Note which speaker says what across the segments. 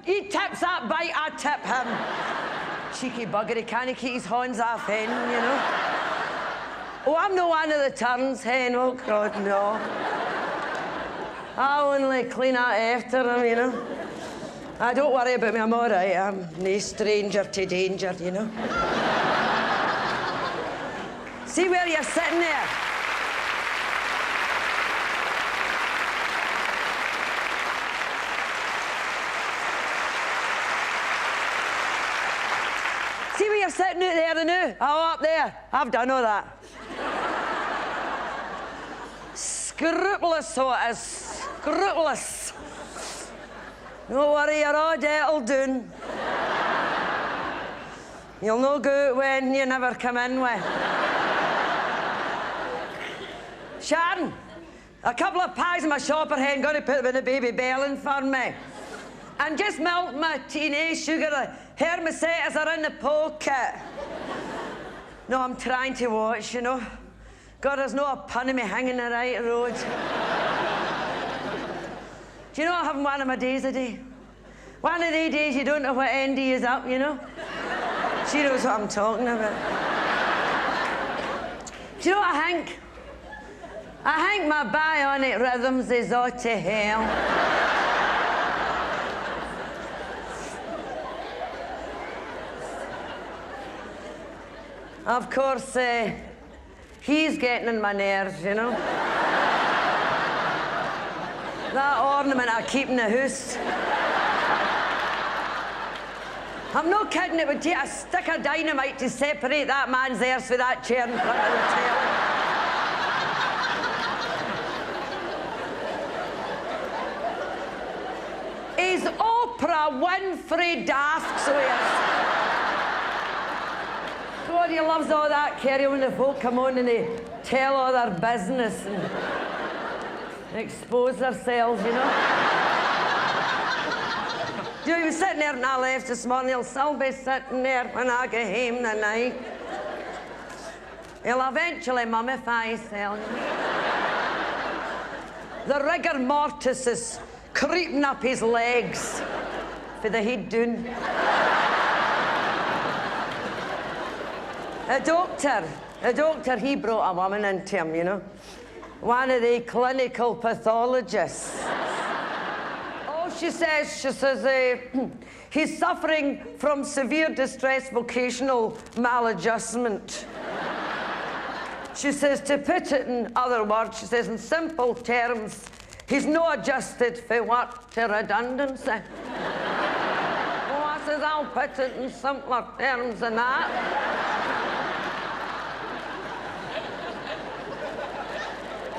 Speaker 1: he tips that bite, I tip him. Cheeky bugger, he can't keep his horns off hen, you know. Oh, I'm no one of the turns, hen, oh God, no. I only clean out after him, you know. Don't worry about me, I'm all right. I'm no stranger to danger, you know. See where you're sitting there? See where you're sitting out there and now? Oh, up there. I've done all that. Scrupulous, so it is. Scrupulous. Don't worry, you're all settled down. You'll no go out when you never come in with. Sharon, a couple of pies in my shopper hen, got to put them in a baby bellin for me. And just melt my tea, sugar. The hermesetas are in the pocket. No, I'm trying to watch, you know. God, there's no a pun of me hanging the right road. Do you know I'm having one of my days a day? One of the days you don't know what end he is up, you know? She knows what I'm talking about. Do you know what I think? I think my bionic rhythms is all to hell. Of course, he's getting on my nerves, you know. That ornament I keep in the house. I'm not kidding, it would take a stick of dynamite to separate that man's ears with that chair in front of the telly. He's Oprah Winfrey daft, so he is. God, he loves all that, Kerry, when the folk come on and they tell all their business and expose themselves, you know. You know, he was sitting there when I left this morning. He'll still be sitting there when I get home tonight. He'll eventually mummify himself. The rigor mortis is creeping up his legs for the head down. A doctor, he brought a woman into him, you know. One of the clinical pathologists. Oh, she says, he's suffering from severe distress vocational maladjustment. She says, to put it in other words, she says, in simple terms, he's not adjusted for work to redundancy. Oh, I says, I'll put it in simpler terms than that.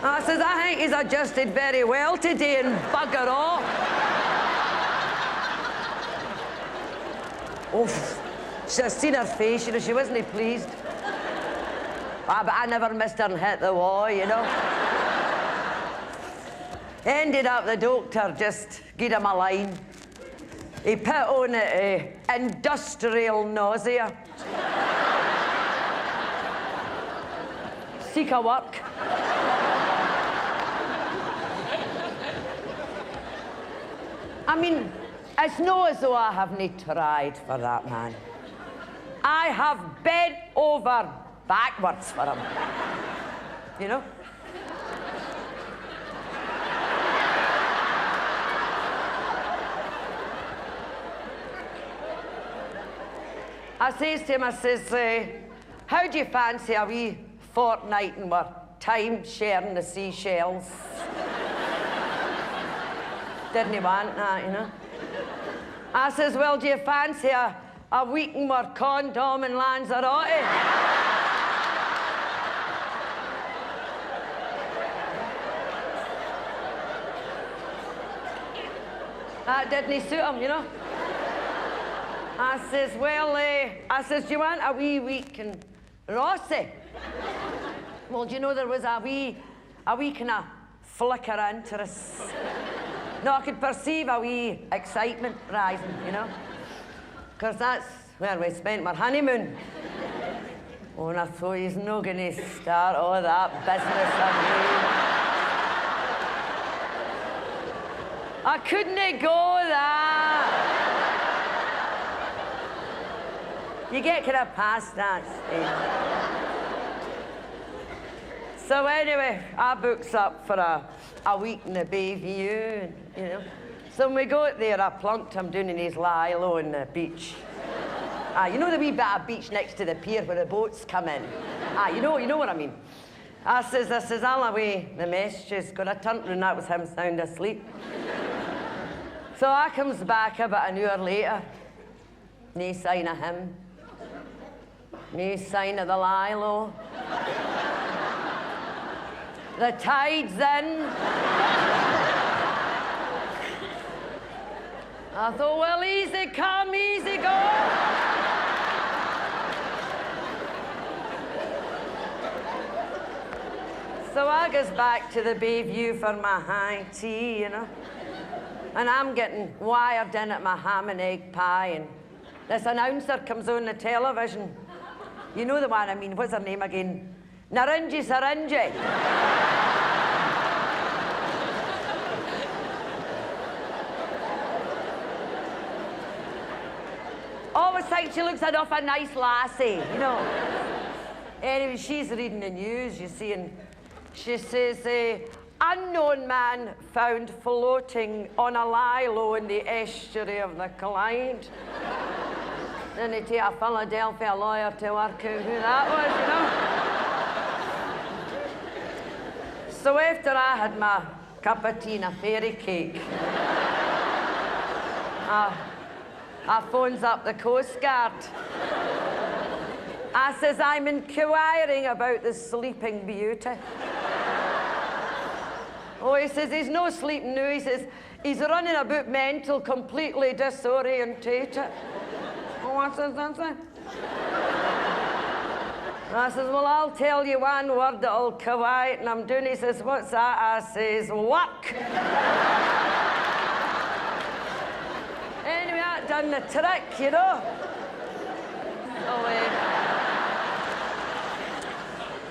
Speaker 1: I says, I think he's adjusted very well today and bugger off. Oof. She's seen her face, you know, she wasn't pleased. But I never missed her and hit the wall, you know. Ended up the doctor just gave him a line. He put on it industrial nausea. Seek a work. I mean, it's not as though I haven't tried for that man. I have bent over backwards for him. You know? I says to him, I says, how do you fancy a wee fortnight and we're time sharing the seashells? Didn't want that, you know. I says, well, do you fancy a week and we're condom and Lanzarote? That didn't suit him, you know. I says, well, I says, do you want a wee week in Rossi? Well, do you know there was a wee kind of flicker interest? No, I could perceive a wee excitement rising, you know? Because that's where we spent our honeymoon. Oh, and I thought he's not going to start all that business again. I couldn't go that. You get kind of past that stage. So anyway, I books up for a week in the Bayview, you know. So when we got there, I plunked him down in his lilo on the beach. You know the wee bit of beach next to the pier where the boats come in? You know what I mean. I says, I'll away the messages. Got a turn round, that was him sound asleep. So I comes back about an hour later. No sign of him. No sign of the lilo. The tide's in. I thought, well, easy come, easy go. So I goes back to the Bayview for my high tea, you know. And I'm getting wired in at my ham and egg pie, and this announcer comes on the television. You know the one I mean, what's her name again? Narinji Sarinji. Always think she looks an awful nice lassie, you know. Anyway, she's reading the news, you see, and she says, unknown man found floating on a lilo in the estuary of the Clyde. Then they take a Philadelphia lawyer to work out who that was, you know. So after I had my cup of tea and a fairy cake, I phones up the Coast Guard. I says, I'm inquiring about the Sleeping Beauty. Oh, he says, he's no sleeping now. He says, he's running about mental, completely disorientated. Oh, what's this? I says, well, I'll tell you one word that'll quiet him down. He says, what's that? I says, work. Anyway, that done the trick, you know. So,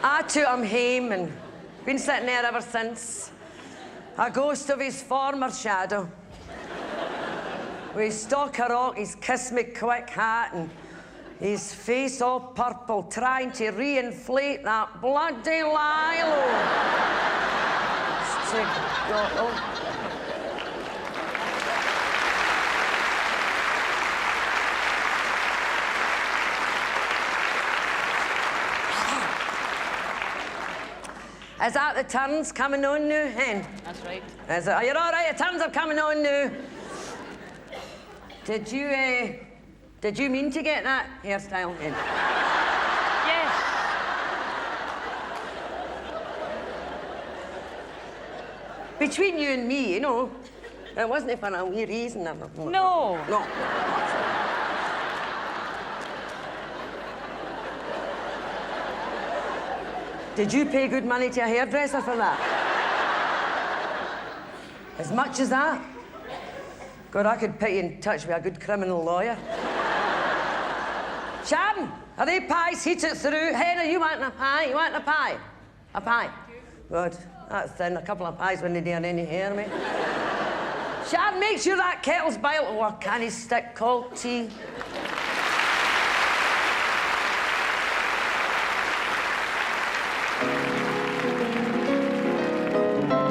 Speaker 1: I took him home and been sitting there ever since. A ghost of his former shadow. With his stock of rock, his kiss me quick hat, and his face all purple, trying to re-inflate that bloody lilo. Is that the turns coming on now, hen?
Speaker 2: That's right.
Speaker 1: Is it? Are you all right? The turns are coming on now. Did you mean to get that hairstyle, hen?
Speaker 2: Yes.
Speaker 1: Between you and me, you know, it wasn't for a wee reason.
Speaker 2: No.
Speaker 1: No. Did you pay good money to a hairdresser for that? As much as that? God, I could put you in touch with a good criminal lawyer. Sharon, are they pies heated through? Henry, you want a pie? You want a pie? A pie? Good. That's thin. A couple of pies when they do any hair, mate. Sharon, make sure that kettle's boiled. Oh, a canny stick cold tea.